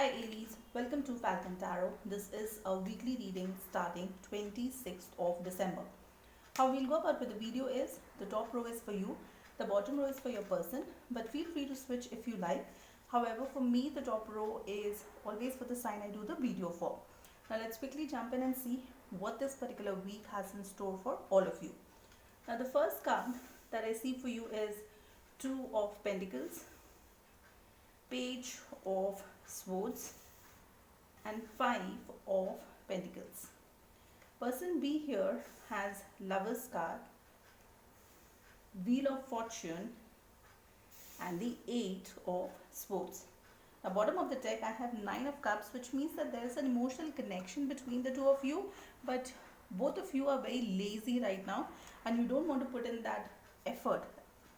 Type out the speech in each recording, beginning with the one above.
Hi Aries, welcome to Falcon Tarot. This is a weekly reading starting 26th of December. How we'll go about with the video is the top row is for you, the bottom row is for your person, but feel free to switch if you like. However, for me, the top row is always for the sign I do the video for. Now let's quickly jump in and see what this particular week has in store for all of you. Now the first card that I see for you is Two of Pentacles, Page of Swords and Five of Pentacles. Person B here has Lover's card, Wheel of Fortune and the Eight of Swords. Now bottom of the deck I have Nine of Cups, which means that there is an emotional connection between the two of you, but both of you are very lazy right now and you don't want to put in that effort.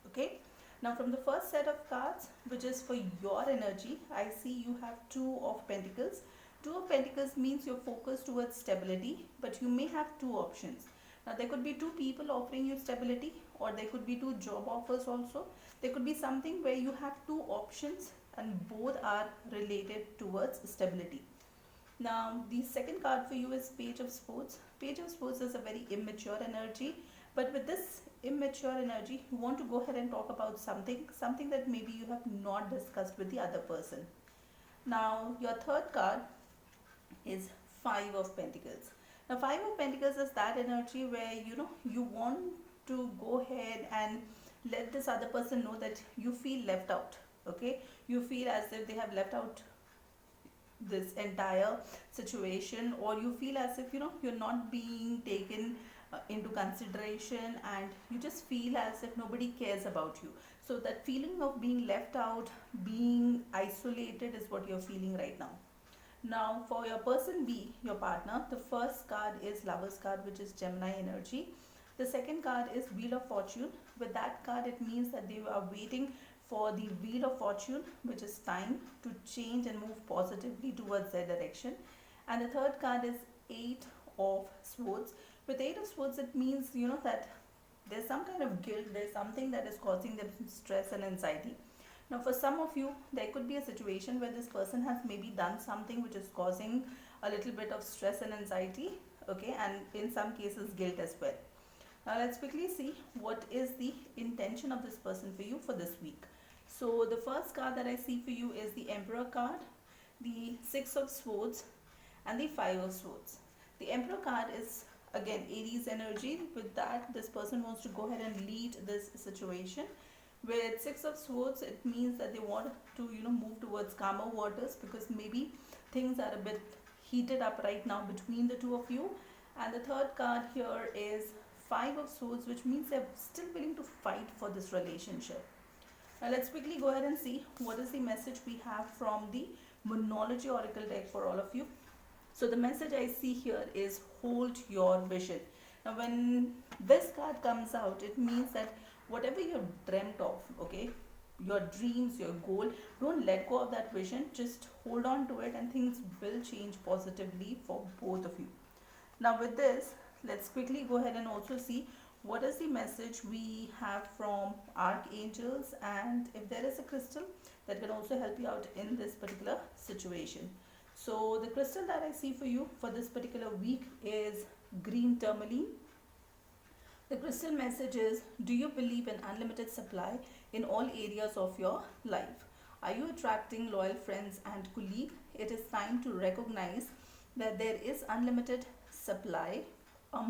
Okay. Now from the first set of cards, which is for your energy, I see you have Two of Pentacles. Two of Pentacles means you're focused towards stability, but you may have two options. Now there could be two people offering you stability, or there could be two job offers also. There could be something where you have two options and both are related towards stability. Now the second card for you is Page of Swords. Page of Swords is a very immature energy, but with this immature energy you want to go ahead and talk about something that maybe you have not discussed with the other person. Now your third card is Five of Pentacles. Now Five of Pentacles is that energy where you want to go ahead and let this other person know that you feel left out. Okay, you feel as if they have left out this entire situation, or you feel as if you're not being taken into consideration, and you just feel as if nobody cares about you. So that feeling of being left out, being isolated is what you're feeling right now. Now for your person B, your partner, the first card is Lover's card, which is Gemini energy. The second card is Wheel of Fortune. With that card it means that they are waiting for the Wheel of Fortune, which is time to change and move positively towards their direction. And the third card is Eight of Swords. With Eight of Swords it means that there's some kind of guilt, there's something that is causing them stress and anxiety. Now for some of you there could be a situation where this person has maybe done something which is causing a little bit of stress and anxiety, okay, and in some cases guilt as well. Now let's quickly see what is the intention of this person for you for this week. So the first card that I see for you is the Emperor card, the Six of Swords and the Five of Swords. The Emperor card is again Aries energy. With that, this person wants to go ahead and lead this situation. With Six of Swords it means that they want to move towards calmer waters, because maybe things are a bit heated up right now between the two of you. And the third card here is Five of Swords, which means they're still willing to fight for this relationship. Now let's quickly go ahead and see what is the message we have from the Moonology Oracle deck for all of you. So the message I see here is hold your vision. Now when this card comes out, it means that whatever you dreamt of, okay, your dreams, your goal, don't let go of that vision. Just hold on to it and things will change positively for both of you. Now with this, let's quickly go ahead and also see what is the message we have from archangels, and if there is a crystal that can also help you out in this particular situation. So the crystal that I see for you for this particular week is green tourmaline. The crystal message is, do you believe in unlimited supply in all areas of your life? Are you attracting loyal friends and colleagues? It is time to recognize that there is unlimited supply,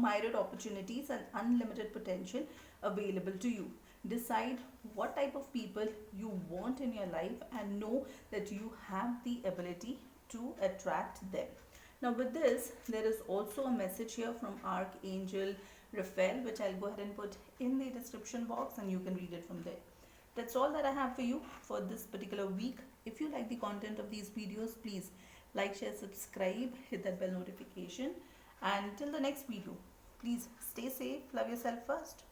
myriad opportunities and unlimited potential available to you. Decide what type of people you want in your life and know that you have the ability to attract them. Now with this, there is also a message here from Archangel Raphael, which I'll go ahead and put in the description box and you can read it from there. That's all that I have for you for this particular week. If you like the content of these videos, please like, share, subscribe, hit that bell notification. And till the next video, please stay safe, love yourself first.